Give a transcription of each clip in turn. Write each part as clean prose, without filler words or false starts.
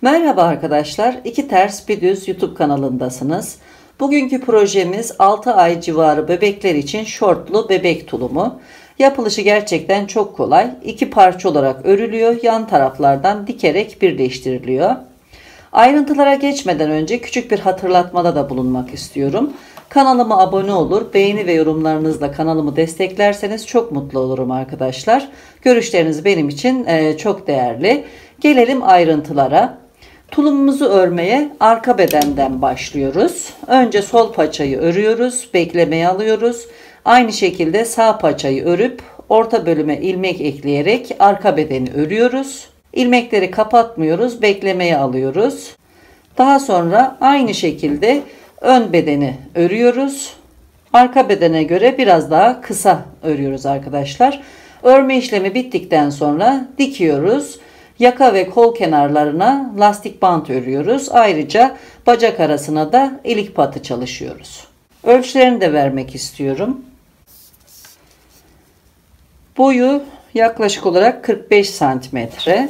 Merhaba arkadaşlar, İki Ters Bir Düz YouTube kanalındasınız. Bugünkü projemiz 6 ay civarı bebekler için şortlu bebek tulumu. Yapılışı gerçekten çok kolay. İki parça olarak örülüyor, yan taraflardan dikerek birleştiriliyor. Ayrıntılara geçmeden önce küçük bir hatırlatmada da bulunmak istiyorum. Kanalıma abone olur, beğeni ve yorumlarınızla kanalımı desteklerseniz çok mutlu olurum arkadaşlar. Görüşleriniz benim için çok değerli. Gelelim ayrıntılara. Tulumumuzu örmeye arka bedenden başlıyoruz. Önce sol paçayı örüyoruz, beklemeye alıyoruz. Aynı şekilde sağ paçayı örüp orta bölüme ilmek ekleyerek arka bedeni örüyoruz. İlmekleri kapatmıyoruz, beklemeye alıyoruz. Daha sonra aynı şekilde ön bedeni örüyoruz. Arka bedene göre biraz daha kısa örüyoruz arkadaşlar. Örme işlemi bittikten sonra dikiyoruz. Yaka ve kol kenarlarına lastik bant örüyoruz. Ayrıca bacak arasına da ilik patı çalışıyoruz. Ölçülerini de vermek istiyorum. Boyu yaklaşık olarak 45 santimetre.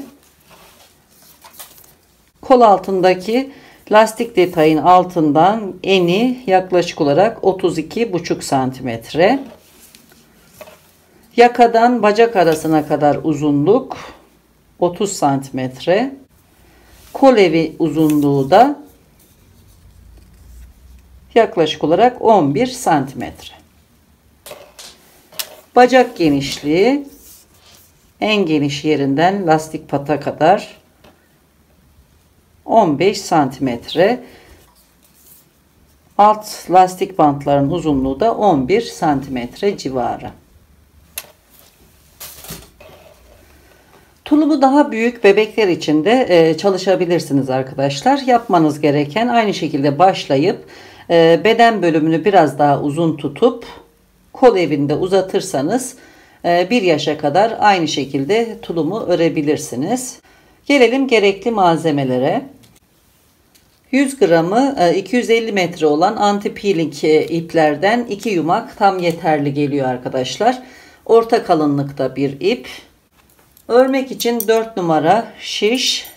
Kol altındaki lastik detayın altından eni yaklaşık olarak 32,5 santimetre. Yakadan bacak arasına kadar uzunluk 30 santimetre. Kol evi uzunluğu da yaklaşık olarak 11 santimetre. Bacak genişliği en geniş yerinden lastik pata kadar 15 santimetre. Alt lastik bantların uzunluğu da 11 santimetre civarı. Tulumu daha büyük bebekler için de çalışabilirsiniz arkadaşlar. Yapmanız gereken aynı şekilde başlayıp beden bölümünü biraz daha uzun tutup kol evinde uzatırsanız 1 yaşa kadar aynı şekilde tulumu örebilirsiniz. Gelelim gerekli malzemelere. 100 gramı 250 metre olan anti peeling iplerden 2 yumak tam yeterli geliyor arkadaşlar. Orta kalınlıkta bir ip. Örmek için 4 numara şiş,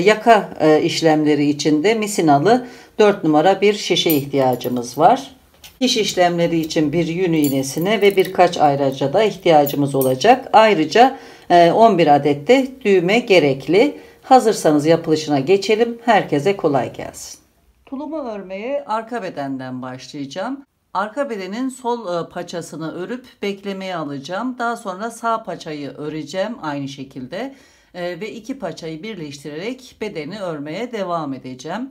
yaka işlemleri için de misinalı 4 numara bir şişe ihtiyacımız var. Şiş işlemleri için bir yün iğnesine ve birkaç ayraca da ihtiyacımız olacak. Ayrıca 11 adet de düğme gerekli. Hazırsanız yapılışına geçelim. Herkese kolay gelsin. Tulumu örmeye arka bedenden başlayacağım. Arka bedenin sol paçasını örüp beklemeye alacağım. Daha sonra sağ paçayı öreceğim aynı şekilde. Ve iki paçayı birleştirerek bedeni örmeye devam edeceğim.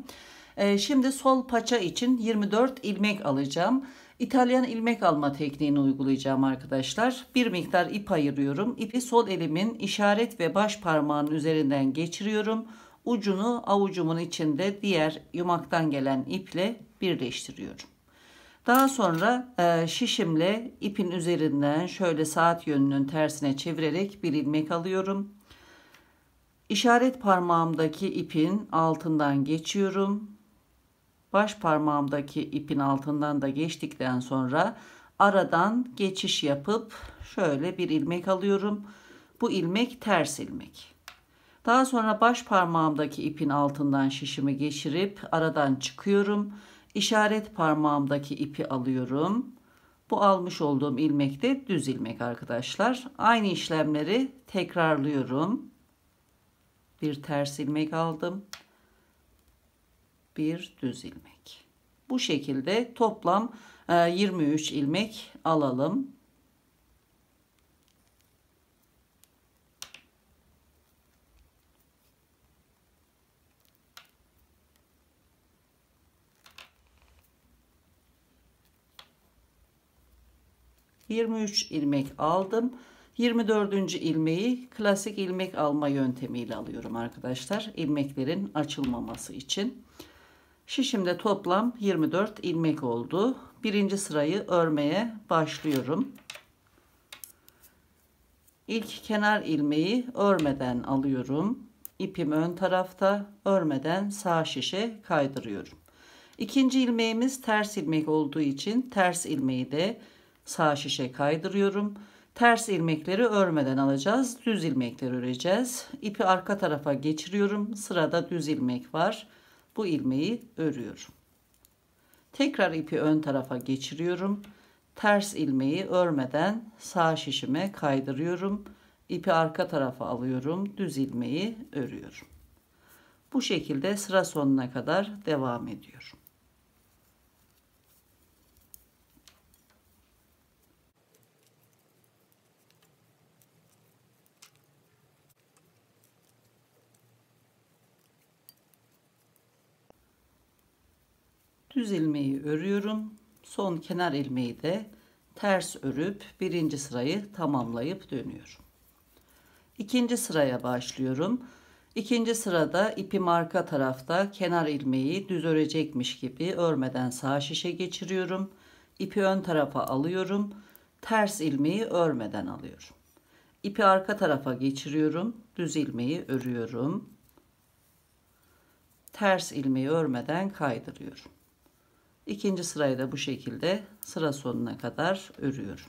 Şimdi sol paça için 24 ilmek alacağım. İtalyan ilmek alma tekniğini uygulayacağım arkadaşlar. Bir miktar ip ayırıyorum. İpi sol elimin işaret ve baş parmağının üzerinden geçiriyorum. Ucunu avucumun içinde diğer yumaktan gelen iple birleştiriyorum. Daha sonra şişimle ipin üzerinden şöyle saat yönünün tersine çevirerek bir ilmek alıyorum. İşaret parmağımdaki ipin altından geçiyorum. Baş parmağımdaki ipin altından da geçtikten sonra aradan geçiş yapıp şöyle bir ilmek alıyorum. Bu ilmek ters ilmek. Daha sonra baş parmağımdaki ipin altından şişimi geçirip aradan çıkıyorum. İşaret parmağımdaki ipi alıyorum. Bu almış olduğum ilmek de düz ilmek arkadaşlar. Aynı işlemleri tekrarlıyorum. Bir ters ilmek aldım. Bir düz ilmek. Bu şekilde toplam 23 ilmek alalım. ...23 ilmek aldım. 24. ilmeği klasik ilmek alma yöntemiyle alıyorum arkadaşlar. İlmeklerin açılmaması için. Şişimde toplam 24 ilmek oldu. Birinci sırayı örmeye başlıyorum. İlk kenar ilmeği örmeden alıyorum. İpim ön tarafta, örmeden sağ şişe kaydırıyorum. İkinci ilmeğimiz ters ilmek olduğu için ters ilmeği de sağ şişe kaydırıyorum. Ters ilmekleri örmeden alacağız. Düz ilmekleri öreceğiz. İpi arka tarafa geçiriyorum. Sırada düz ilmek var. Bu ilmeği örüyorum. Tekrar ipi ön tarafa geçiriyorum. Ters ilmeği örmeden sağ şişime kaydırıyorum. İpi arka tarafa alıyorum. Düz ilmeği örüyorum. Bu şekilde sıra sonuna kadar devam ediyorum. Düz ilmeği örüyorum. Son kenar ilmeği de ters örüp birinci sırayı tamamlayıp dönüyorum. İkinci sıraya başlıyorum. İkinci sırada ipim arka tarafta, kenar ilmeği düz örecekmiş gibi örmeden sağ şişe geçiriyorum. İpi ön tarafa alıyorum. Ters ilmeği örmeden alıyorum. İpi arka tarafa geçiriyorum. Düz ilmeği örüyorum. Ters ilmeği örmeden kaydırıyorum. İkinci sırayı da bu şekilde sıra sonuna kadar örüyorum.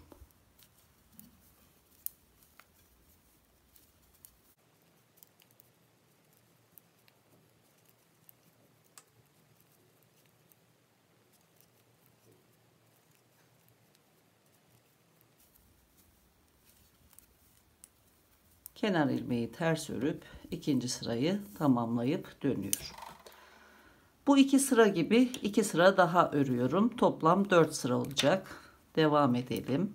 Kenar ilmeği ters örüp ikinci sırayı tamamlayıp dönüyorum. Bu iki sıra gibi iki sıra daha örüyorum. Toplam 4 sıra olacak. Devam edelim.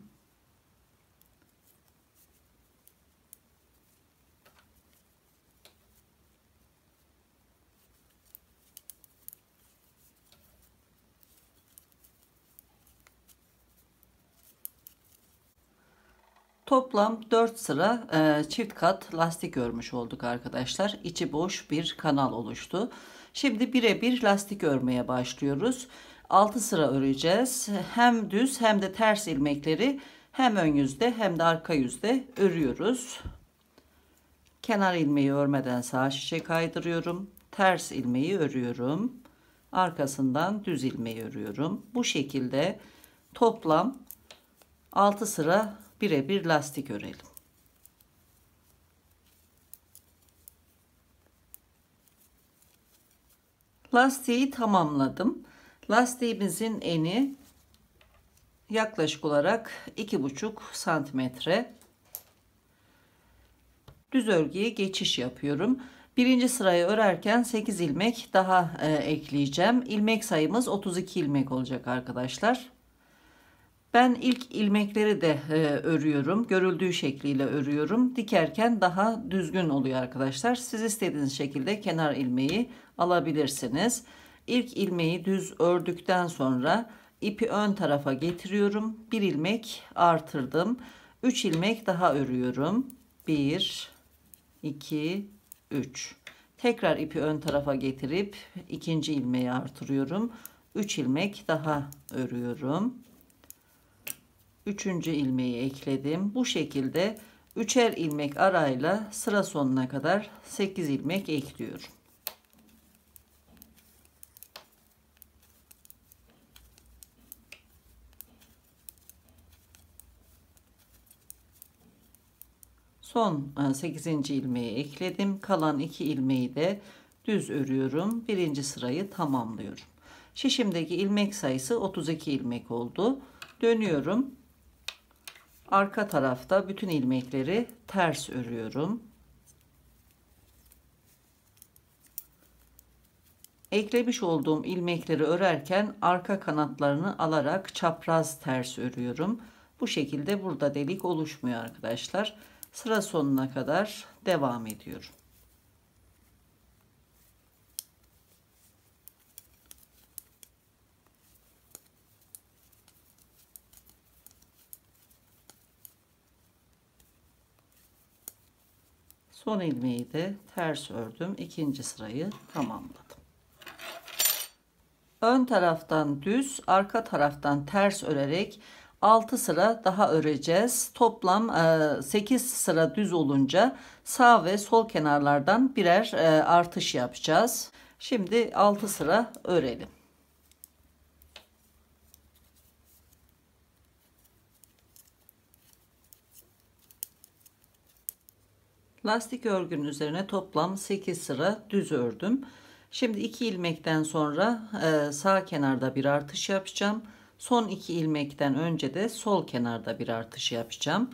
Toplam 4 sıra çift kat lastik örmüş olduk arkadaşlar. İçi boş bir kanal oluştu. Şimdi birebir lastik örmeye başlıyoruz. 6 sıra öreceğiz. Hem düz hem de ters ilmekleri hem ön yüzde hem de arka yüzde örüyoruz. Kenar ilmeği örmeden sağ şişe kaydırıyorum. Ters ilmeği örüyorum. Arkasından düz ilmeği örüyorum. Bu şekilde toplam 6 sıra birebir lastik örelim. Lastiği tamamladım. Lastiğimizin eni yaklaşık olarak 2,5 santimetre. Düz örgüye geçiş yapıyorum. Birinci sırayı örerken 8 ilmek daha ekleyeceğim. İlmek sayımız 32 ilmek olacak arkadaşlar. Ben ilk ilmekleri de örüyorum. Görüldüğü şekliyle örüyorum. Dikerken daha düzgün oluyor arkadaşlar. Siz istediğiniz şekilde kenar ilmeği alabilirsiniz. İlk ilmeği düz ördükten sonra ipi ön tarafa getiriyorum. Bir ilmek artırdım. 3 ilmek daha örüyorum. 1, 2, 3. Tekrar ipi ön tarafa getirip ikinci ilmeği artırıyorum. 3 ilmek daha örüyorum. Üçüncü ilmeği ekledim. Bu şekilde üçer ilmek arayla sıra sonuna kadar 8 ilmek ekliyorum. Son 8. ilmeği ekledim. Kalan 2 ilmeği de düz örüyorum. Birinci sırayı tamamlıyorum. Şişimdeki ilmek sayısı 32 ilmek oldu. Dönüyorum. Arka tarafta bütün ilmekleri ters örüyorum. Eklemiş olduğum ilmekleri örerken arka kanatlarını alarak çapraz ters örüyorum. Bu şekilde burada delik oluşmuyor arkadaşlar. Sıra sonuna kadar devam ediyorum. Son ilmeği de ters ördüm. İkinci sırayı tamamladım. Ön taraftan düz, arka taraftan ters örerek 6 sıra daha öreceğiz. Toplam 8 sıra düz olunca sağ ve sol kenarlardan birer artış yapacağız. Şimdi 6 sıra örelim. Lastik örgünün üzerine toplam 8 sıra düz ördüm. Şimdi 2 ilmekten sonra sağ kenarda bir artış yapacağım. Son 2 ilmekten önce de sol kenarda bir artış yapacağım.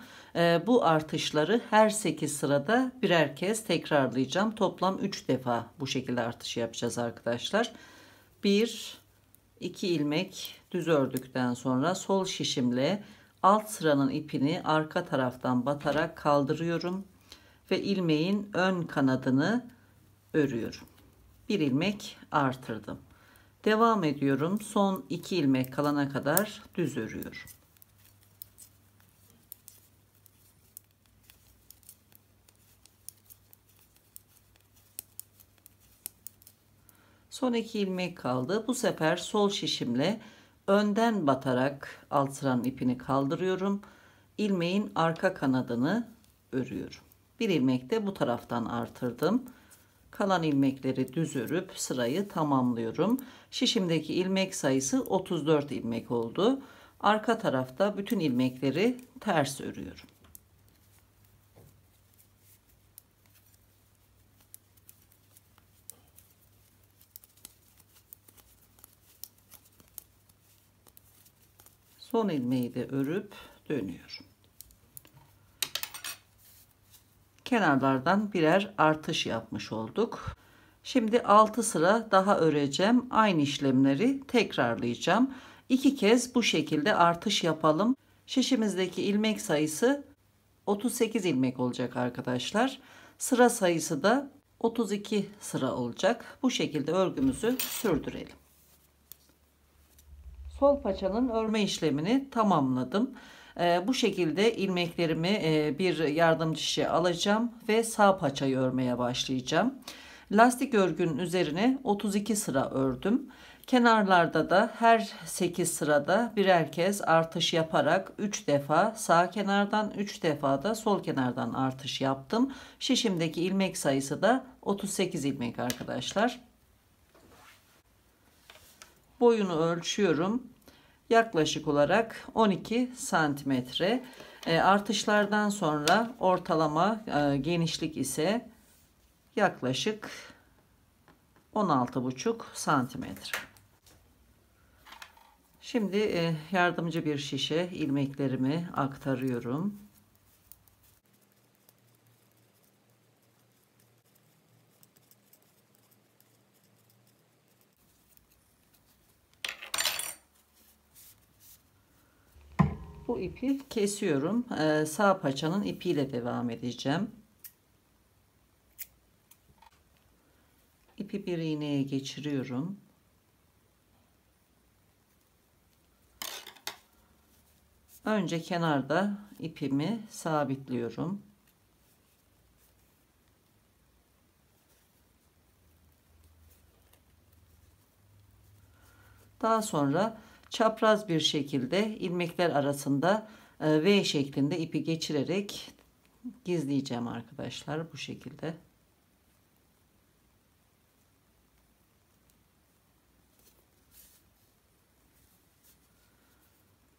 Bu artışları her 8 sırada birer kez tekrarlayacağım. Toplam 3 defa bu şekilde artış yapacağız arkadaşlar. 1 2 ilmek düz ördükten sonra sol şişimle alt sıranın ipini arka taraftan batarak kaldırıyorum ve ilmeğin ön kanadını örüyorum. Bir ilmek artırdım. Devam ediyorum. Son 2 ilmek kalana kadar düz örüyorum. Son 2 ilmek kaldı. Bu sefer sol şişimle önden batarak alt sıranın ipini kaldırıyorum. İlmeğin arka kanadını örüyorum. Bir ilmek de bu taraftan artırdım. Kalan ilmekleri düz örüp sırayı tamamlıyorum. Şişimdeki ilmek sayısı 34 ilmek oldu. Arka tarafta bütün ilmekleri ters örüyorum. Son ilmeği de örüp dönüyorum. Kenarlardan birer artış yapmış olduk. Şimdi 6 sıra daha öreceğim. Aynı işlemleri tekrarlayacağım. 2 kez bu şekilde artış yapalım. Şişimizdeki ilmek sayısı 38 ilmek olacak arkadaşlar. Sıra sayısı da 32 sıra olacak. Bu şekilde örgümüzü sürdürelim. Sol paçanın örme işlemini tamamladım. Bu şekilde ilmeklerimi bir yardımcı şişe alacağım ve sağ paçayı örmeye başlayacağım. Lastik örgünün üzerine 32 sıra ördüm. Kenarlarda da her 8 sırada birer kez artış yaparak 3 defa sağ kenardan 3 defa da sol kenardan artış yaptım. Şişimdeki ilmek sayısı da 38 ilmek arkadaşlar. Boyunu ölçüyorum. Yaklaşık olarak 12 santimetre. Artışlardan sonra ortalama genişlik ise yaklaşık 16,5 santimetre. Şimdi yardımcı bir şişe ilmeklerimi aktarıyorum. Bu ipi kesiyorum. Sağ paçanın ipiyle devam edeceğim. İpi bir iğneye geçiriyorum. Önce kenarda ipimi sabitliyorum. Daha sonra çapraz bir şekilde ilmekler arasında V şeklinde ipi geçirerek gizleyeceğim arkadaşlar, bu şekilde.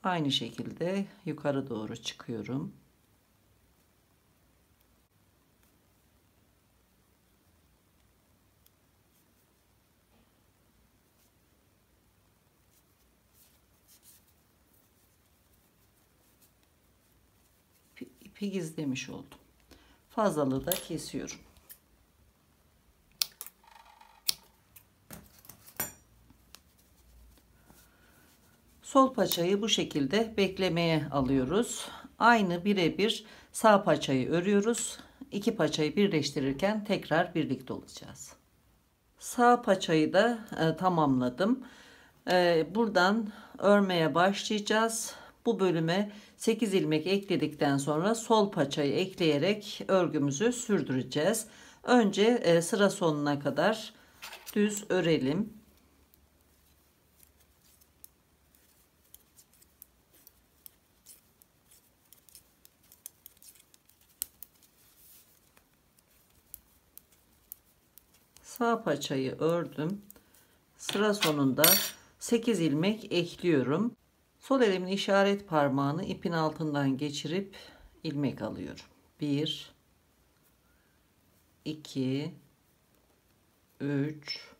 Aynı şekilde yukarı doğru çıkıyorum. İpi gizlemiş oldum. Fazlalığı da kesiyorum. Sol paçayı bu şekilde beklemeye alıyoruz. Aynı birebir sağ paçayı örüyoruz. İki paçayı birleştirirken tekrar birlikte olacağız. Sağ paçayı da tamamladım. Buradan örmeye başlayacağız. Bu bölüme 8 ilmek ekledikten sonra sol paçayı ekleyerek örgümüzü sürdüreceğiz. Önce sıra sonuna kadar düz örelim. Sağ paçayı ördüm. Sıra sonunda 8 ilmek ekliyorum. Sol elimin işaret parmağını ipin altından geçirip ilmek alıyorum. 1 2, 3,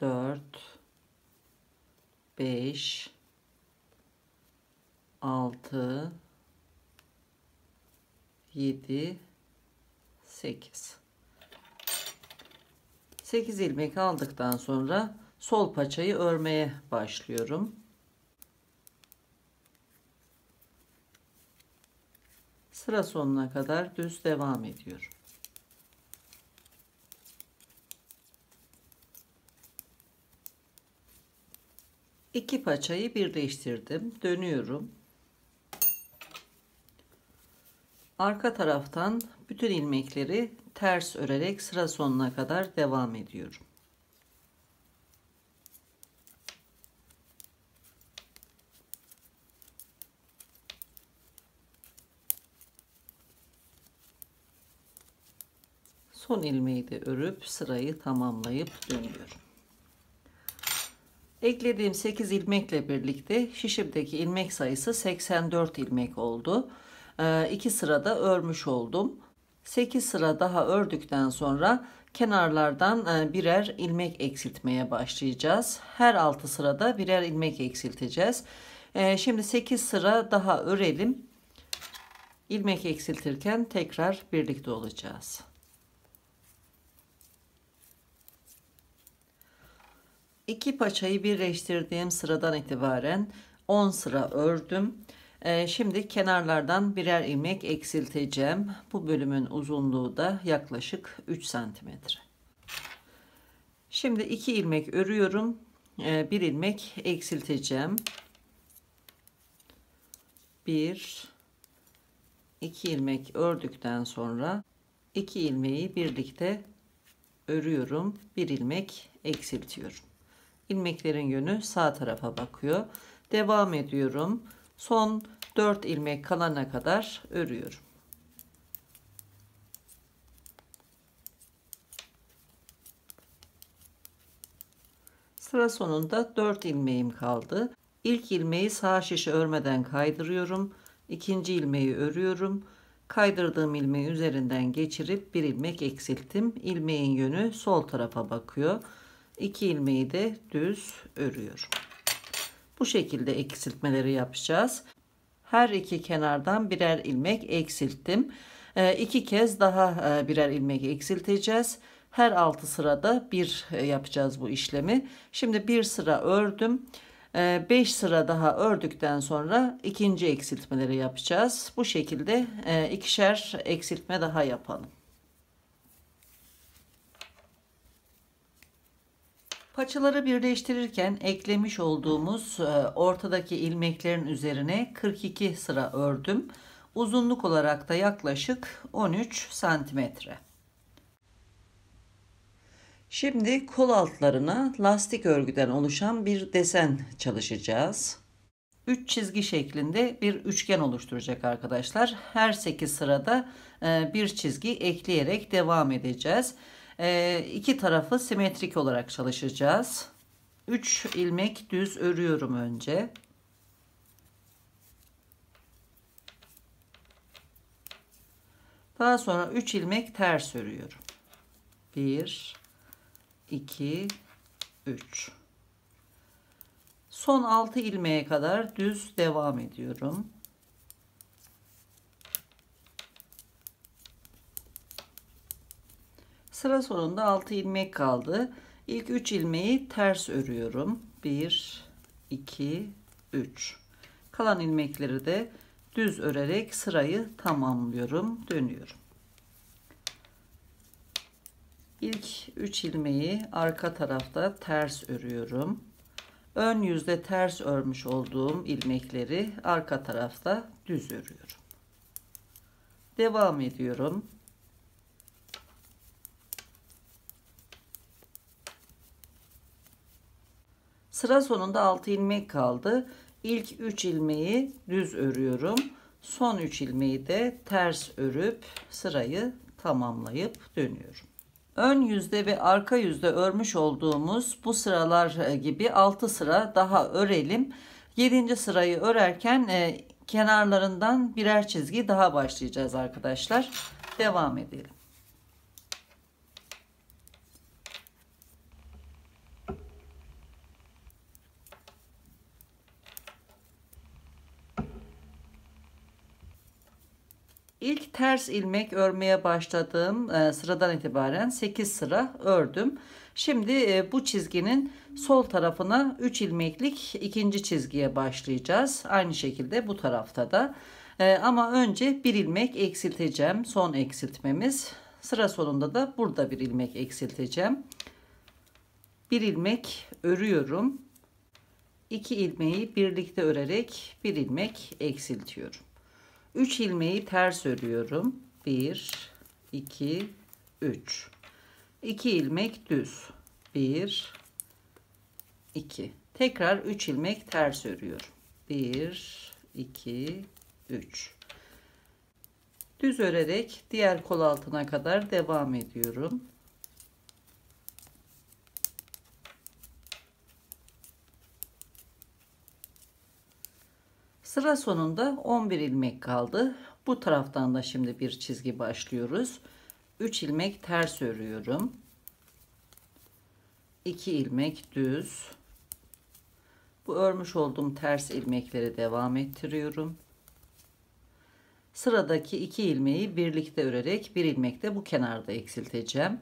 4, 5, 6, 7, 8. 8 ilmek aldıktan sonra sol paçayı örmeye başlıyorum. Sıra sonuna kadar düz devam ediyorum. İki paçayı birleştirdim. Dönüyorum. Arka taraftan bütün ilmekleri ters örerek sıra sonuna kadar devam ediyorum. Son ilmeği de örüp sırayı tamamlayıp dönüyorum. Eklediğim 8 ilmekle birlikte şişimdeki ilmek sayısı 84 ilmek oldu. 2 sırada örmüş oldum. 8 sıra daha ördükten sonra kenarlardan birer ilmek eksiltmeye başlayacağız. Her 6 sırada birer ilmek eksilteceğiz. Şimdi 8 sıra daha örelim. İlmek eksiltirken tekrar birlikte olacağız. İki paçayı birleştirdiğim sıradan itibaren 10 sıra ördüm. Şimdi kenarlardan birer ilmek eksilteceğim. Bu bölümün uzunluğu da yaklaşık 3 santimetre. Şimdi 2 ilmek örüyorum. Bir ilmek eksilteceğim. 1, 2 ilmek ördükten sonra 2 ilmeği birlikte örüyorum. Bir ilmek eksiltiyorum. İlmeklerin yönü sağ tarafa bakıyor. Devam ediyorum. Son 4 ilmek kalana kadar örüyorum. Sıra sonunda 4 ilmeğim kaldı. İlk ilmeği sağ şişi örmeden kaydırıyorum. İkinci ilmeği örüyorum. Kaydırdığım ilmeği üzerinden geçirip bir ilmek eksilttim. İlmeğin yönü sol tarafa bakıyor. 2 ilmeği de düz örüyorum. Bu şekilde eksiltmeleri yapacağız. Her iki kenardan birer ilmek eksilttim. 2 kez daha birer ilmek eksilteceğiz. Her 6 sırada bir yapacağız bu işlemi. Şimdi bir sıra ördüm. 5 sıra daha ördükten sonra ikinci eksiltmeleri yapacağız. Bu şekilde ikişer eksiltme daha yapalım. Paçaları birleştirirken eklemiş olduğumuz ortadaki ilmeklerin üzerine 42 sıra ördüm. Uzunluk olarak da yaklaşık 13 santimetre. Şimdi kol altlarına lastik örgüden oluşan bir desen çalışacağız. 3 çizgi şeklinde bir üçgen oluşturacak arkadaşlar. Her 8 sırada bir çizgi ekleyerek devam edeceğiz. İki tarafı simetrik olarak çalışacağız. 3 ilmek düz örüyorum önce. Daha sonra 3 ilmek ters örüyorum. 1, 2, 3. Son 6 ilmeğe kadar düz devam ediyorum. Sıra sonunda 6 ilmek kaldı. İlk 3 ilmeği ters örüyorum. 1, 2, 3. Kalan ilmekleri de düz örerek sırayı tamamlıyorum. Dönüyorum. İlk 3 ilmeği arka tarafta ters örüyorum. Ön yüzde ters örmüş olduğum ilmekleri arka tarafta düz örüyorum. Devam ediyorum. Sıra sonunda 6 ilmek kaldı. İlk 3 ilmeği düz örüyorum. Son 3 ilmeği de ters örüp sırayı tamamlayıp dönüyorum. Ön yüzde ve arka yüzde örmüş olduğumuz bu sıralar gibi 6 sıra daha örelim. 7. sırayı örerken kenarlarından birer çizgi daha başlayacağız arkadaşlar. Devam edelim. İlk ters ilmek örmeye başladığım sıradan itibaren 8 sıra ördüm. Şimdi bu çizginin sol tarafına 3 ilmeklik ikinci çizgiye başlayacağız. Aynı şekilde bu tarafta da. Ama önce bir ilmek eksilteceğim. Son eksiltmemiz. Sıra sonunda da burada bir ilmek eksilteceğim. Bir ilmek örüyorum. 2 ilmeği birlikte örerek bir ilmek eksiltiyorum. 3 ilmeği ters örüyorum. 1, 2, 3. 2 ilmek düz. 1, 2. Tekrar 3 ilmek ters örüyorum. 1, 2, 3. Düz örerek diğer kol altına kadar devam ediyorum. Sıra sonunda 11 ilmek kaldı. Bu taraftan da şimdi bir çizgi başlıyoruz. 3 ilmek ters örüyorum. 2 ilmek düz. Bu örmüş olduğum ters ilmekleri devam ettiriyorum. Sıradaki 2 ilmeği birlikte örerek bir ilmek de bu kenarda eksilteceğim.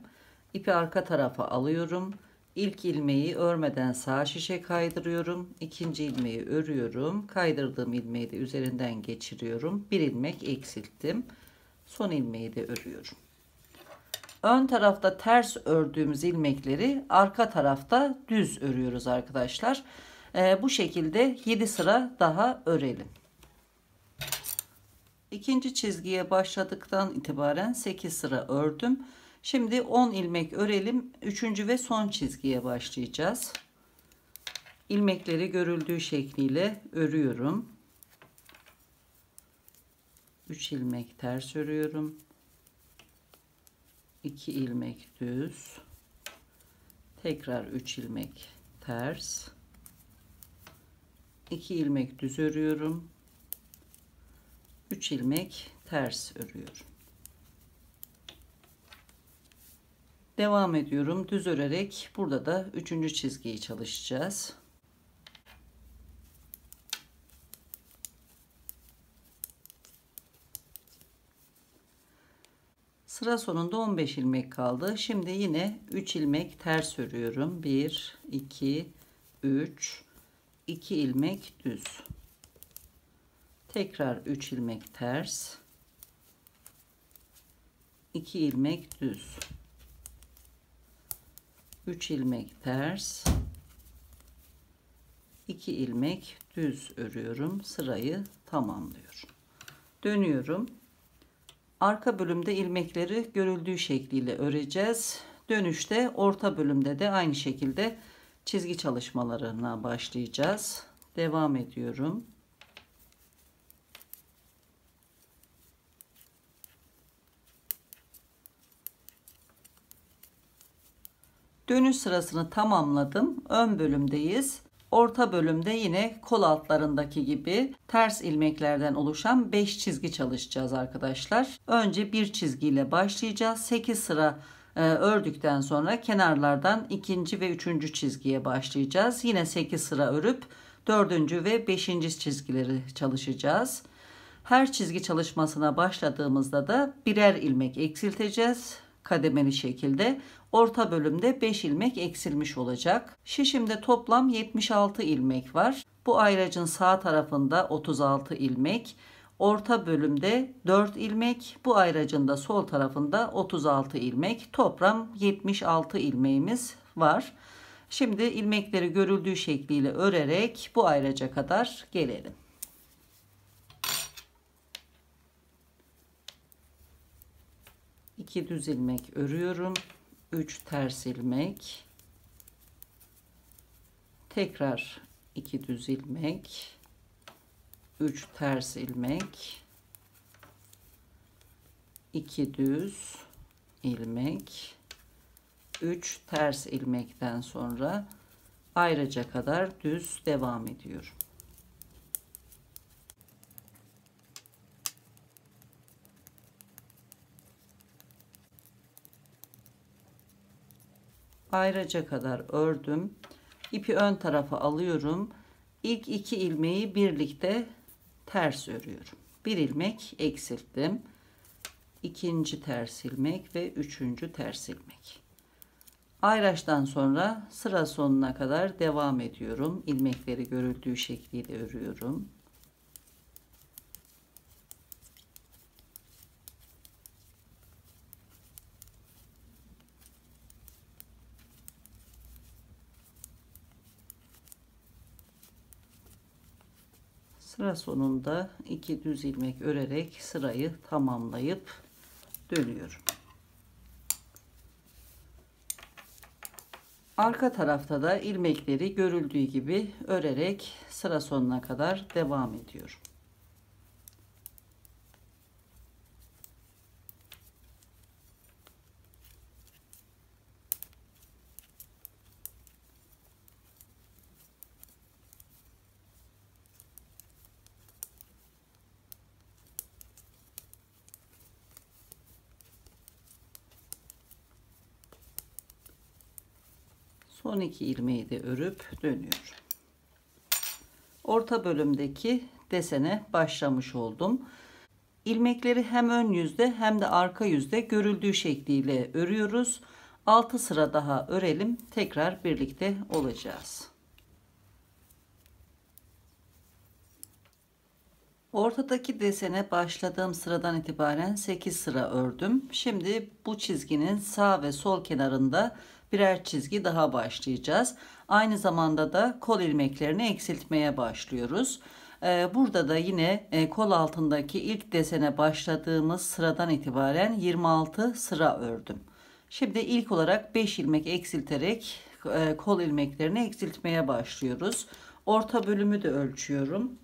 İpi arka tarafa alıyorum. İlk ilmeği örmeden sağ şişe kaydırıyorum. İkinci ilmeği örüyorum. Kaydırdığım ilmeği de üzerinden geçiriyorum. Bir ilmek eksilttim. Son ilmeği de örüyorum. Ön tarafta ters ördüğümüz ilmekleri arka tarafta düz örüyoruz arkadaşlar. Bu şekilde 7 sıra daha örelim. İkinci çizgiye başladıktan itibaren 8 sıra ördüm. Şimdi 10 ilmek örelim. Üçüncü ve son çizgiye başlayacağız. İlmekleri görüldüğü şekliyle örüyorum. 3 ilmek ters örüyorum. 2 ilmek düz. Tekrar 3 ilmek ters. 2 ilmek düz örüyorum. 3 ilmek ters örüyorum. Devam ediyorum. Düz örerek burada da 3. çizgiyi çalışacağız. Sıra sonunda 15 ilmek kaldı. Şimdi yine 3 ilmek ters örüyorum. 1, 2, 3, 2 ilmek düz. Tekrar 3 ilmek ters. 2 ilmek düz. 3 ilmek ters. 2 ilmek düz örüyorum. Sırayı tamamlıyorum. Dönüyorum. Arka bölümde ilmekleri görüldüğü şekliyle öreceğiz. Dönüşte orta bölümde de aynı şekilde çizgi çalışmalarına başlayacağız. Devam ediyorum. Dönüş sırasını tamamladım. Ön bölümdeyiz. Orta bölümde yine kol altlarındaki gibi ters ilmeklerden oluşan 5 çizgi çalışacağız arkadaşlar. Önce bir çizgiyle başlayacağız. 8 sıra ördükten sonra kenarlardan ikinci ve üçüncü çizgiye başlayacağız. Yine 8 sıra örüp dördüncü ve beşinci çizgileri çalışacağız. Her çizgi çalışmasına başladığımızda da birer ilmek eksilteceğiz. Kademeli şekilde orta bölümde 5 ilmek eksilmiş olacak. Şişimde toplam 76 ilmek var. Bu ayracın sağ tarafında 36 ilmek, orta bölümde 4 ilmek, bu ayracın da sol tarafında 36 ilmek. Toplam 76 ilmeğimiz var. Şimdi ilmekleri görüldüğü şekliyle örerek bu ayraca kadar gelelim. 2 düz ilmek örüyorum. 3 ters ilmek. Tekrar 2 düz ilmek. 3 ters ilmek. 2 düz ilmek. 3 ters ilmekten sonra ayraca kadar düz devam ediyorum. ayraca kadar ördüm. İpi ön tarafa alıyorum. İlk 2 ilmeği birlikte ters örüyorum. Bir ilmek eksilttim. İkinci ters ilmek ve üçüncü ters ilmek. Ayraçtan sonra sıra sonuna kadar devam ediyorum. İlmekleri görüldüğü şekliyle örüyorum. Sıra sonunda 2 düz ilmek örerek sırayı tamamlayıp dönüyorum. Arka tarafta da ilmekleri görüldüğü gibi örerek sıra sonuna kadar devam ediyorum. Son 2 ilmeği de örüp dönüyorum. Orta bölümdeki desene başlamış oldum. İlmekleri hem ön yüzde hem de arka yüzde görüldüğü şekliyle örüyoruz. 6 sıra daha örelim. Tekrar birlikte olacağız. Ortadaki desene başladığım sıradan itibaren 8 sıra ördüm. Şimdi bu çizginin sağ ve sol kenarında birer çizgi daha başlayacağız. Aynı zamanda da kol ilmeklerini eksiltmeye başlıyoruz. Burada da yine kol altındaki ilk desene başladığımız sıradan itibaren 26 sıra ördüm. Şimdi ilk olarak 5 ilmek eksilterek kol ilmeklerini eksiltmeye başlıyoruz. Orta bölümü de ölçüyorum.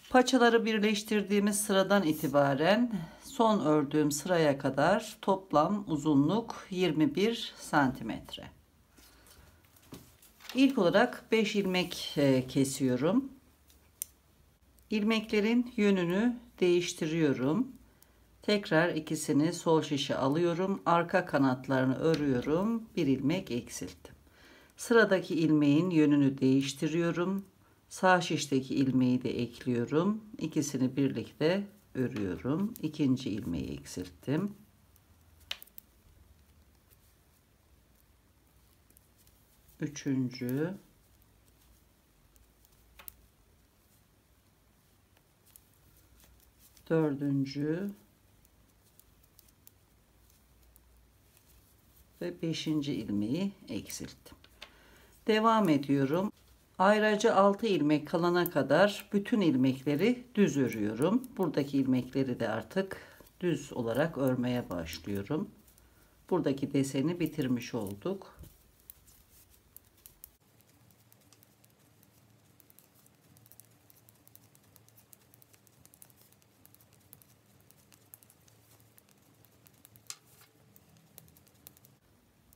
Paçaları birleştirdiğimiz sıradan itibaren son ördüğüm sıraya kadar toplam uzunluk 21 santimetre. İlk olarak 5 ilmek kesiyorum. İlmeklerin yönünü değiştiriyorum. Tekrar ikisini sol şişe alıyorum. Arka kanatlarını örüyorum. Bir ilmek eksilttim. Sıradaki ilmeğin yönünü değiştiriyorum. Sağ şişteki ilmeği de ekliyorum. İkisini birlikte örüyorum. İkinci ilmeği eksilttim. Üçüncü, dördüncü ve beşinci ilmeği eksilttim. Devam ediyorum. Ayracı 6 ilmek kalana kadar bütün ilmekleri düz örüyorum. Buradaki ilmekleri de artık düz olarak örmeye başlıyorum. Buradaki deseni bitirmiş olduk.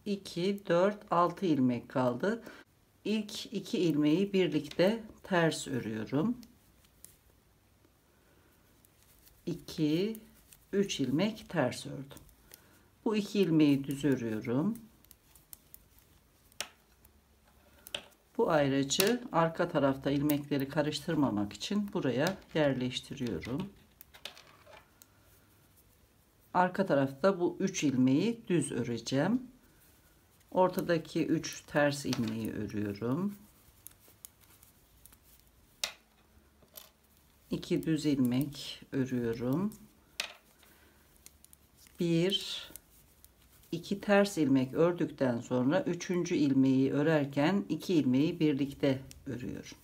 İki, 4, 6 ilmek kaldı. İlk 2 ilmeği birlikte ters örüyorum. 2, 3 ilmek ters ördüm. Bu 2 ilmeği düz örüyorum. Bu ayracı arka tarafta ilmekleri karıştırmamak için buraya yerleştiriyorum. Arka tarafta bu 3 ilmeği düz öreceğim. Ortadaki 3 ters ilmeği örüyorum. 2 düz ilmek örüyorum. 1, 2 ters ilmek ördükten sonra 3. ilmeği örerken 2 ilmeği birlikte örüyorum.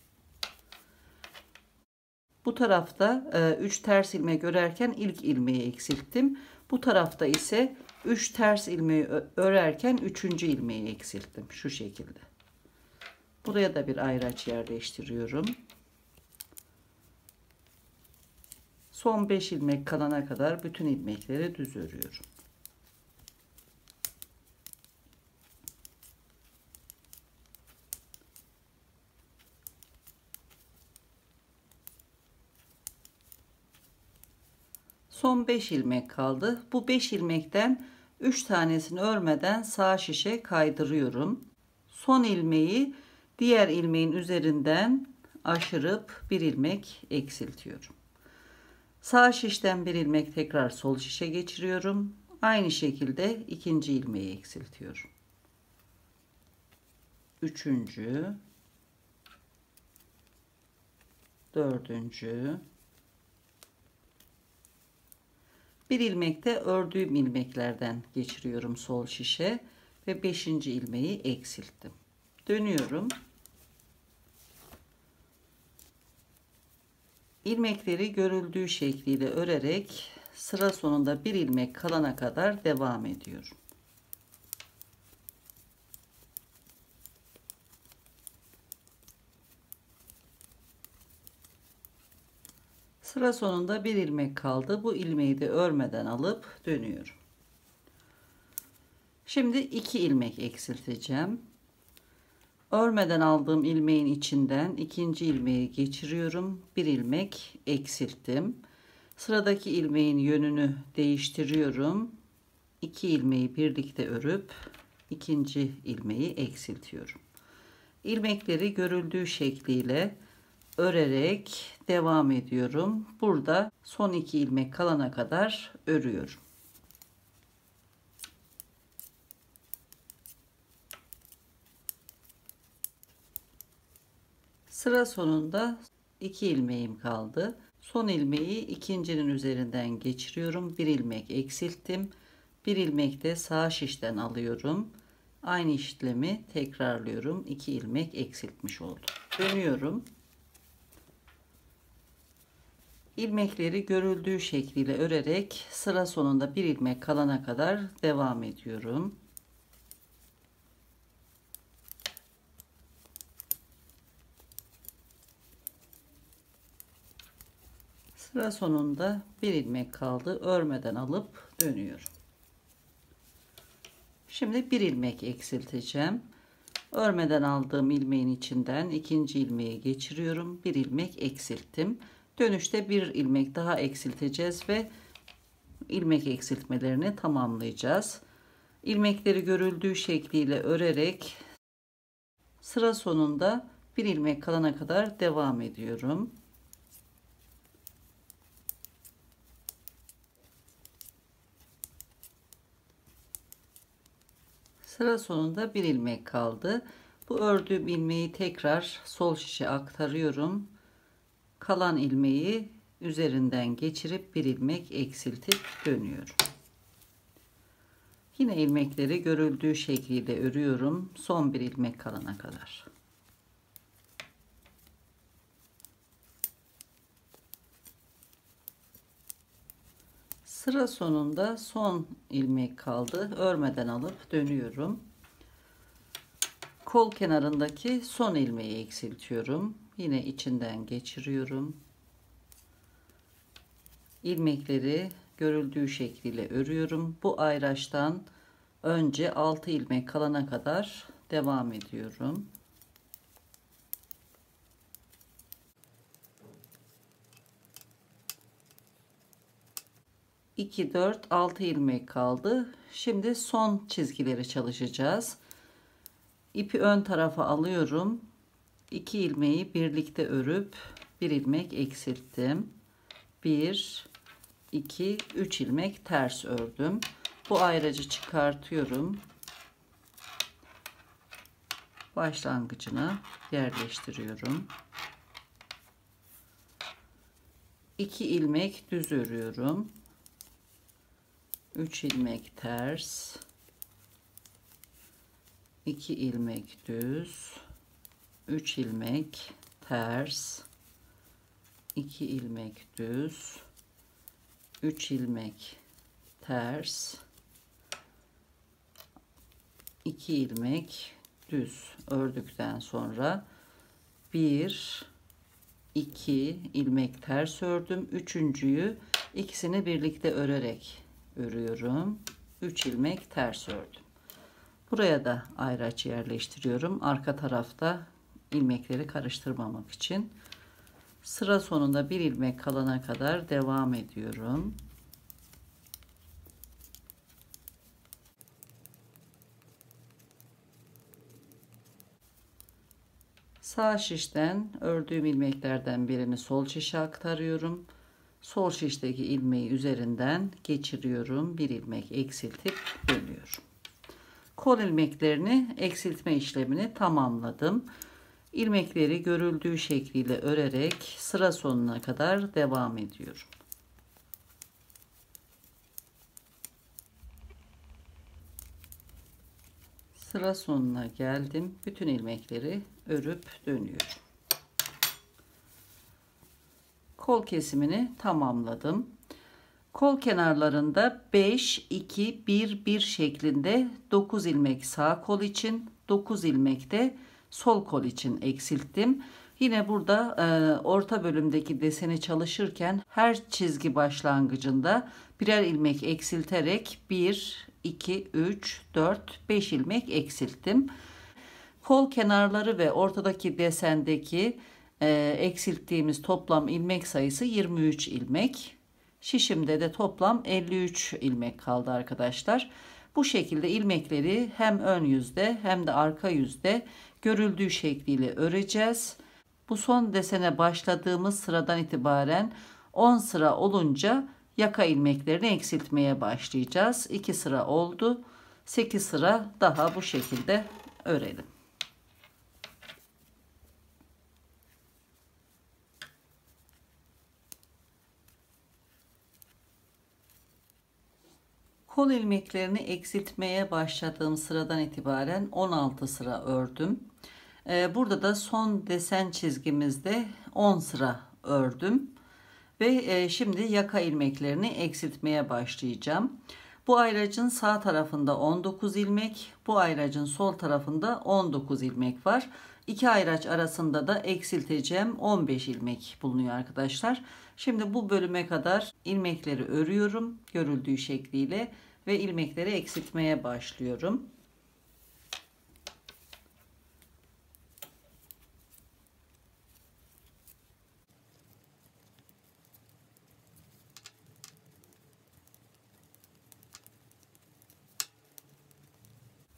Bu tarafta 3 ters ilmek örerken ilk ilmeği eksilttim. Bu tarafta ise 3 ters ilmeği örerken 3. ilmeği eksilttim. Şu şekilde. Buraya da bir ayraç yerleştiriyorum. Son 5 ilmek kalana kadar bütün ilmekleri düz örüyorum. Son 5 ilmek kaldı. Bu 5 ilmekten 3 tanesini örmeden sağ şişe kaydırıyorum. Son ilmeği diğer ilmeğin üzerinden aşırıp bir ilmek eksiltiyorum. Sağ şişten bir ilmek tekrar sol şişe geçiriyorum. Aynı şekilde ikinci ilmeği eksiltiyorum. Üçüncü, dördüncü, bir ilmek de ördüğüm ilmeklerden geçiriyorum sol şişe ve beşinci ilmeği eksilttim. Dönüyorum. İlmekleri görüldüğü şekliyle örerek sıra sonunda bir ilmek kalana kadar devam ediyorum. Sıra sonunda bir ilmek kaldı. Bu ilmeği de örmeden alıp dönüyorum. Şimdi 2 ilmek eksilteceğim. Örmeden aldığım ilmeğin içinden ikinci ilmeği geçiriyorum. Bir ilmek eksilttim. Sıradaki ilmeğin yönünü değiştiriyorum. 2 ilmeği birlikte örüp ikinci ilmeği eksiltiyorum. İlmekleri görüldüğü şekliyle örerek devam ediyorum. Burada son 2 ilmek kalana kadar örüyorum. Sıra sonunda 2 ilmeğim kaldı. Son ilmeği ikincinin üzerinden geçiriyorum. Bir ilmek eksilttim. Bir ilmek de sağ şişten alıyorum. Aynı işlemi tekrarlıyorum. 2 ilmek eksiltmiş oldum. Dönüyorum. İlmekleri görüldüğü şekliyle örerek sıra sonunda bir ilmek kalana kadar devam ediyorum. Sıra sonunda bir ilmek kaldı. Örmeden alıp dönüyorum. Şimdi bir ilmek eksilteceğim. Örmeden aldığım ilmeğin içinden ikinci ilmeği geçiriyorum. Bir ilmek eksilttim. Dönüşte bir ilmek daha eksilteceğiz ve ilmek eksiltmelerini tamamlayacağız. İlmekleri görüldüğü şekliyle örerek sıra sonunda bir ilmek kalana kadar devam ediyorum. Sıra sonunda bir ilmek kaldı. Bu ördüğüm ilmeği tekrar sol şişe aktarıyorum. Kalan ilmeği üzerinden geçirip bir ilmek eksiltip dönüyorum. Yine ilmekleri görüldüğü şekliyle örüyorum. Son bir ilmek kalana kadar. Sıra sonunda son ilmek kaldı. Örmeden alıp dönüyorum. Kol kenarındaki son ilmeği eksiltiyorum. Yine içinden geçiriyorum. İlmekleri görüldüğü şekliyle örüyorum. Bu ayraçtan önce 6 ilmek kalana kadar devam ediyorum. 2, 4, 6 ilmek kaldı. Şimdi son çizgileri çalışacağız. İpi ön tarafa alıyorum. 2 ilmeği birlikte örüp bir ilmek eksilttim. 1, 2, 3 ilmek ters ördüm. Bu ayracı çıkartıyorum. Başlangıcına yerleştiriyorum. 2 ilmek düz örüyorum. 3 ilmek ters, 2 ilmek düz, 3 ilmek ters, 2 ilmek düz, 3 ilmek ters, 2 ilmek düz ördükten sonra 1, 2 ilmek ters ördüm. Üçüncüyü ikisini birlikte örerek örüyorum. 3 ilmek ters ördüm. Buraya da ayraç yerleştiriyorum. Arka tarafta ilmekleri karıştırmamak için. Sıra sonunda bir ilmek kalana kadar devam ediyorum. Sağ şişten ördüğüm ilmeklerden birini sol şişe aktarıyorum. Sol şişteki ilmeği üzerinden geçiriyorum. Bir ilmek eksiltip dönüyorum. Kol ilmeklerini eksiltme işlemini tamamladım. İlmekleri görüldüğü şekliyle örerek sıra sonuna kadar devam ediyorum. Sıra sonuna geldim. Bütün ilmekleri örüp dönüyorum. Kol kesimini tamamladım. Kol kenarlarında 5 2 1 1 şeklinde 9 ilmek sağ kol için, 9 ilmek de sol kol için eksilttim. Yine burada orta bölümdeki deseni çalışırken her çizgi başlangıcında birer ilmek eksilterek 1 2 3 4 5 ilmek eksilttim. Kol kenarları ve ortadaki desendeki eksilttiğimiz toplam ilmek sayısı 23 ilmek. Şişimde de toplam 53 ilmek kaldı arkadaşlar. Bu şekilde ilmekleri hem ön yüzde hem de arka yüzde görüldüğü şekliyle öreceğiz. Bu son desene başladığımız sıradan itibaren 10 sıra olunca yaka ilmeklerini eksiltmeye başlayacağız. 2 sıra oldu. 8 sıra daha bu şekilde örelim. Kol ilmeklerini eksiltmeye başladığım sıradan itibaren 16 sıra ördüm. Burada da son desen çizgimizde 10 sıra ördüm. Ve şimdi yaka ilmeklerini eksiltmeye başlayacağım. Bu ayracın sağ tarafında 19 ilmek, bu ayracın sol tarafında 19 ilmek var. İki ayraç arasında da eksilteceğim 15 ilmek bulunuyor arkadaşlar. Şimdi bu bölüme kadar ilmekleri örüyorum görüldüğü şekliyle ve ilmekleri eksiltmeye başlıyorum.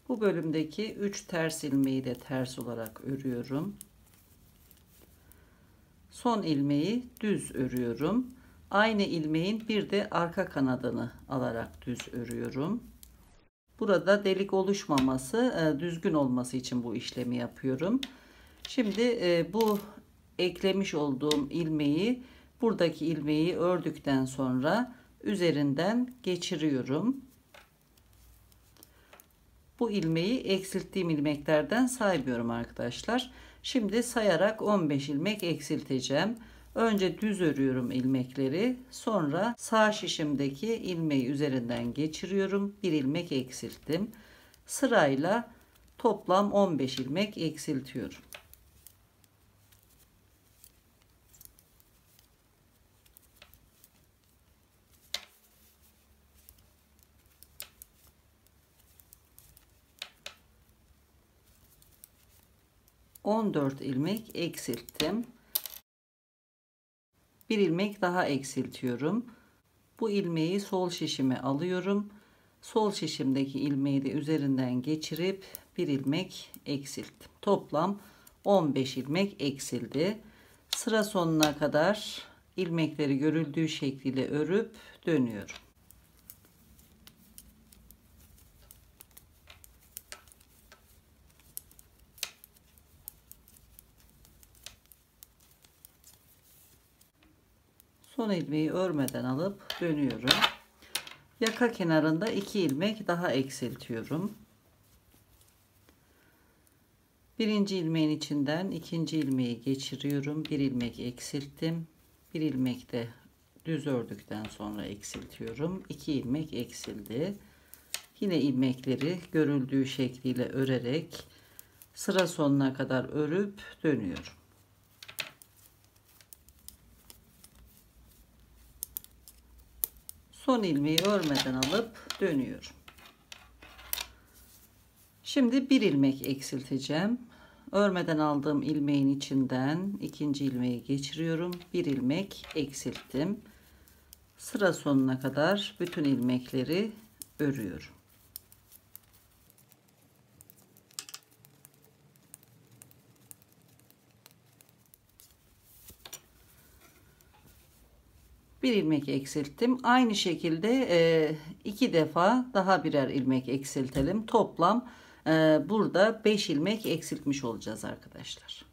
Bu bölümdeki 3 ters ilmeği de ters olarak örüyorum. Son ilmeği düz örüyorum. Aynı ilmeğin bir de arka kanadını alarak düz örüyorum. Burada delik oluşmaması, düzgün olması için bu işlemi yapıyorum. Şimdi bu eklemiş olduğum ilmeği, buradaki ilmeği ördükten sonra üzerinden geçiriyorum. Bu ilmeği eksilttiğim ilmeklerden saymıyorum arkadaşlar. Şimdi sayarak 15 ilmek eksilteceğim. Önce düz örüyorum ilmekleri. Sonra sağ şişimdeki ilmeği üzerinden geçiriyorum. Bir ilmek eksilttim. Sırayla toplam 15 ilmek eksiltiyorum. ...14 ilmek eksilttim. Bir ilmek daha eksiltiyorum. Bu ilmeği sol şişime alıyorum. Sol şişimdeki ilmeği de üzerinden geçirip bir ilmek eksilttim. Toplam 15 ilmek eksildi. Sıra sonuna kadar ilmekleri görüldüğü şekliyle örüp dönüyorum. Son ilmeği örmeden alıp dönüyorum. Yaka kenarında 2 ilmek daha eksiltiyorum. Birinci ilmeğin içinden ikinci ilmeği geçiriyorum. Bir ilmek eksilttim. Bir ilmek de düz ördükten sonra eksiltiyorum. 2 ilmek eksildi. Yine ilmekleri görüldüğü şekliyle örerek sıra sonuna kadar örüp dönüyorum. Son ilmeği örmeden alıp dönüyorum. Şimdi bir ilmek eksilteceğim. Örmeden aldığım ilmeğin içinden ikinci ilmeği geçiriyorum. Bir ilmek eksilttim. Sıra sonuna kadar bütün ilmekleri örüyorum. Bir ilmek eksilttim. Aynı şekilde 2 defa daha birer ilmek eksiltelim. Toplam burada 5 ilmek eksiltmiş olacağız arkadaşlar.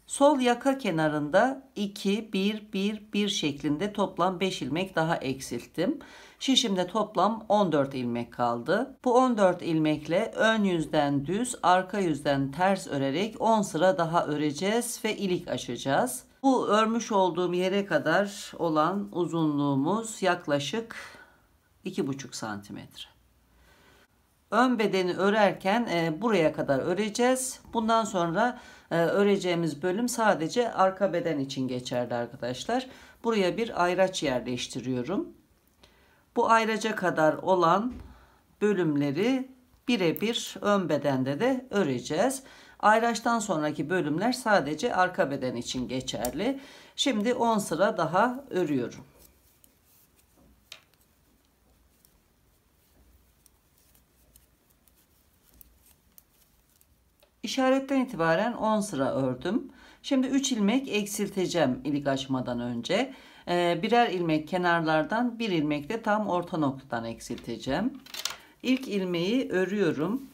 Sol yaka kenarında 2 1 1 1 şeklinde toplam 5 ilmek daha eksilttim. Şişimde toplam 14 ilmek kaldı. Bu 14 ilmekle ön yüzden düz, arka yüzden ters örerek 10 sıra daha öreceğiz ve ilik açacağız. Bu örmüş olduğum yere kadar olan uzunluğumuz yaklaşık 2,5 santimetre. Ön bedeni örerken buraya kadar öreceğiz. Bundan sonra öreceğimiz bölüm sadece arka beden için geçerli arkadaşlar. Buraya bir ayraç yerleştiriyorum. Bu ayraca kadar olan bölümleri birebir ön bedende de öreceğiz. Ayraçtan sonraki bölümler sadece arka beden için geçerli. Şimdi 10 sıra daha örüyorum. İşaretten itibaren 10 sıra ördüm. Şimdi 3 ilmek eksilteceğim ilik açmadan önce. Birer ilmek kenarlardan, bir ilmek de tam orta noktadan eksilteceğim. İlk ilmeği örüyorum.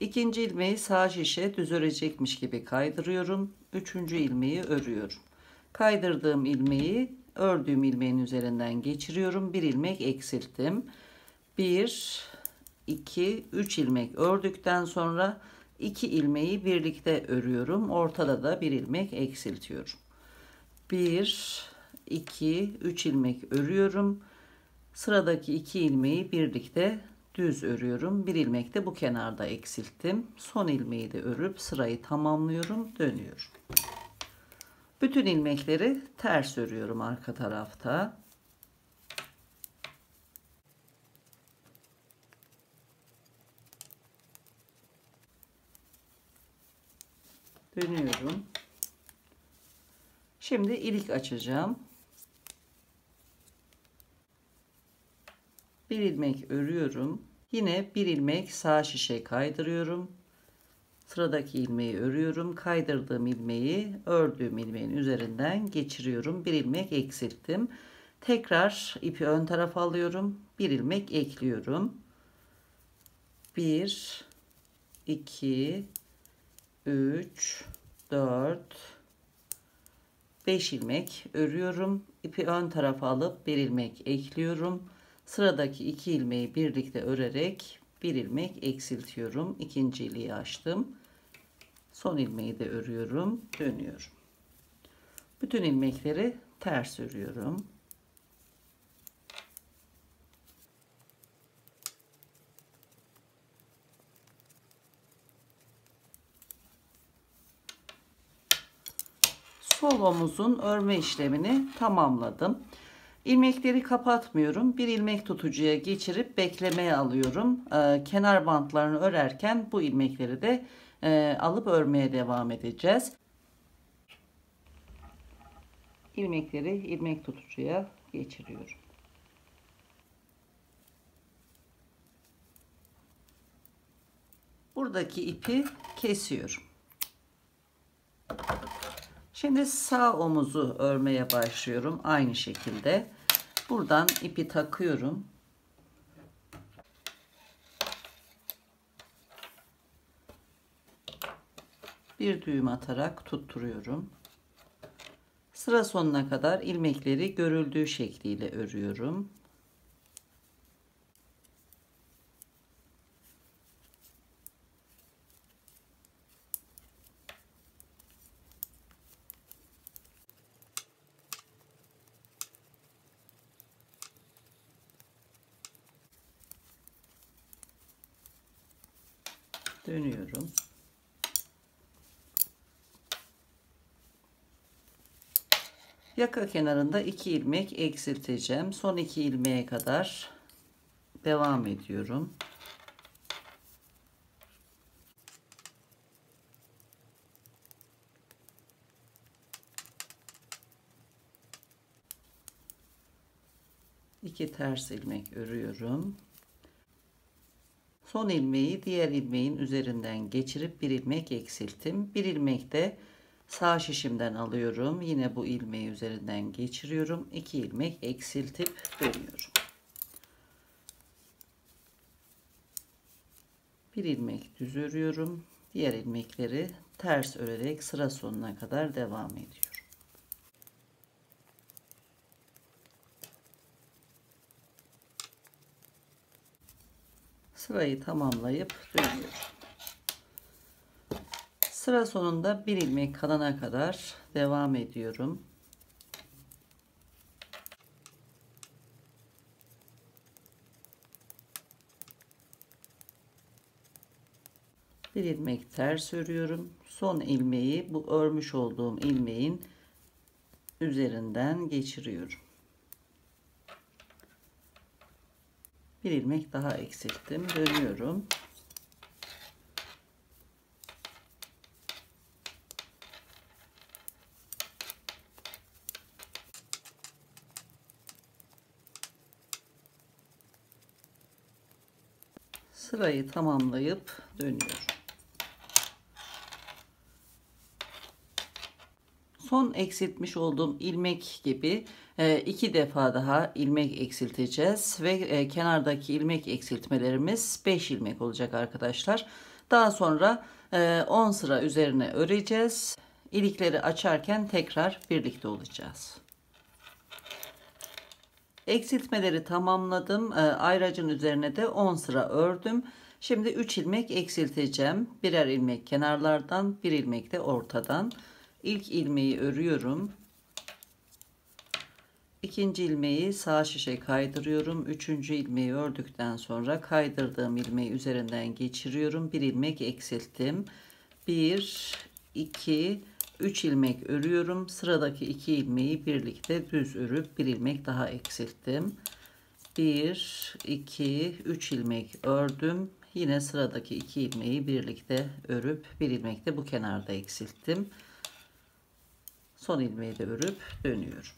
İkinci ilmeği sağ şişe düz örecekmiş gibi kaydırıyorum. Üçüncü ilmeği örüyorum. Kaydırdığım ilmeği ördüğüm ilmeğin üzerinden geçiriyorum. Bir ilmek eksilttim. 1 2 3 ilmek ördükten sonra 2 ilmeği birlikte örüyorum. Ortada da bir ilmek eksiltiyorum. 1 2 3 ilmek örüyorum. Sıradaki 2 ilmeği birlikte düz örüyorum. Bir ilmek de bu kenarda eksilttim. Son ilmeği de örüp sırayı tamamlıyorum, dönüyorum. Bütün ilmekleri ters örüyorum arka tarafta. Dönüyorum. Şimdi ilik açacağım. Bir ilmek örüyorum. Yine bir ilmek sağ şişe kaydırıyorum. Sıradaki ilmeği örüyorum. Kaydırdığım ilmeği ördüğüm ilmeğin üzerinden geçiriyorum. Bir ilmek eksilttim. Tekrar ipi ön tarafa alıyorum. Bir ilmek ekliyorum. 1 2 3 4 5 ilmek örüyorum. İpi ön tarafa alıp bir ilmek ekliyorum. Sıradaki 2 ilmeği birlikte örerek bir ilmek eksiltiyorum. İkinci iliği açtım. Son ilmeği de örüyorum. Dönüyorum. Bütün ilmekleri ters örüyorum. Sol omuzun örme işlemini tamamladım. İlmekleri kapatmıyorum. Bir ilmek tutucuya geçirip beklemeye alıyorum. Kenar bantlarını örerken bu ilmekleri de alıp örmeye devam edeceğiz. İlmekleri ilmek tutucuya geçiriyorum. Buradaki ipi kesiyorum. Şimdi sağ omuzu örmeye başlıyorum. Aynı şekilde. Buradan ipi takıyorum. Bir düğüm atarak tutturuyorum. Sıra sonuna kadar ilmekleri görüldüğü şekliyle örüyorum. Dönüyorum. Yaka kenarında 2 ilmek eksilteceğim. Son 2 ilmeğe kadar devam ediyorum. İki ters ilmek örüyorum. Son ilmeği diğer ilmeğin üzerinden geçirip bir ilmek eksilttim. Bir ilmek de Sağ şişimden alıyorum. Yine bu ilmeği üzerinden geçiriyorum. 2 ilmek eksiltip dönüyorum. Bir ilmek düz örüyorum. Diğer ilmekleri ters örerek sıra sonuna kadar devam ediyorum. Sırayı tamamlayıp dönüyorum. Sıra sonunda bir ilmek kalana kadar devam ediyorum. Bir ilmek ters örüyorum. Son ilmeği bu örmüş olduğum ilmeğin üzerinden geçiriyorum. Bir ilmek daha eksilttim. Dönüyorum. Sırayı tamamlayıp dönüyorum. Son eksiltmiş olduğum ilmek gibi 2 defa daha ilmek eksilteceğiz ve kenardaki ilmek eksiltmelerimiz 5 ilmek olacak arkadaşlar. Daha sonra 10 sıra üzerine öreceğiz. İlikleri açarken tekrar birlikte olacağız. Eksiltmeleri tamamladım. Ayracın üzerine de 10 sıra ördüm. Şimdi 3 ilmek eksilteceğim. Birer ilmek kenarlardan, bir ilmek de ortadan. İlk ilmeği örüyorum. İkinci ilmeği sağ şişe kaydırıyorum. Üçüncü ilmeği ördükten sonra kaydırdığım ilmeği üzerinden geçiriyorum. Bir ilmek eksilttim. 1, 2, 3 ilmek örüyorum. Sıradaki 2 ilmeği birlikte düz örüp bir ilmek daha eksilttim. 1, 2, 3 ilmek ördüm. Yine sıradaki 2 ilmeği birlikte örüp bir ilmek de bu kenarda eksilttim. Son ilmeği de örüp dönüyorum.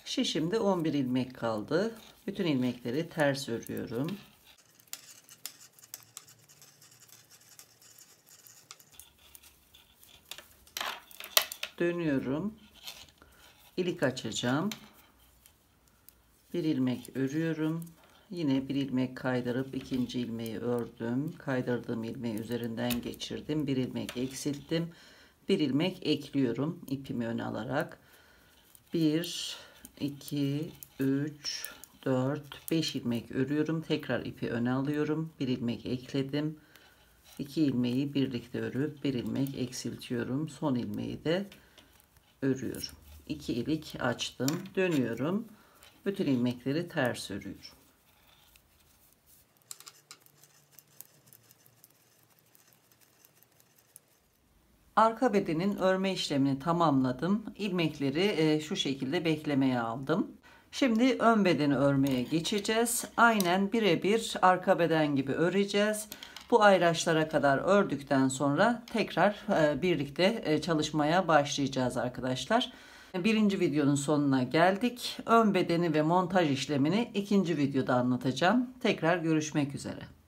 Şişimde 11 ilmek kaldı. Bütün ilmekleri ters örüyorum. Dönüyorum. İlik açacağım. Bir ilmek örüyorum. Yine bir ilmek kaydırıp ikinci ilmeği ördüm. Kaydırdığım ilmeği üzerinden geçirdim. Bir ilmek eksilttim. Bir ilmek ekliyorum ipimi öne alarak. 1, 2, 3, 4, 5 ilmek örüyorum. Tekrar ipi öne alıyorum. Bir ilmek ekledim. 2 ilmeği birlikte örüp bir ilmek eksiltiyorum. Son ilmeği de örüyorum. 2 ilik açtım. Dönüyorum. Bütün ilmekleri ters örüyorum. Arka bedenin örme işlemini tamamladım. İlmekleri şu şekilde beklemeye aldım. Şimdi ön bedeni örmeye geçeceğiz. Aynen birebir arka beden gibi öreceğiz. Bu ayraçlara kadar ördükten sonra tekrar birlikte çalışmaya başlayacağız arkadaşlar. Birinci videonun sonuna geldik. Ön bedeni ve montaj işlemini ikinci videoda anlatacağım. Tekrar görüşmek üzere.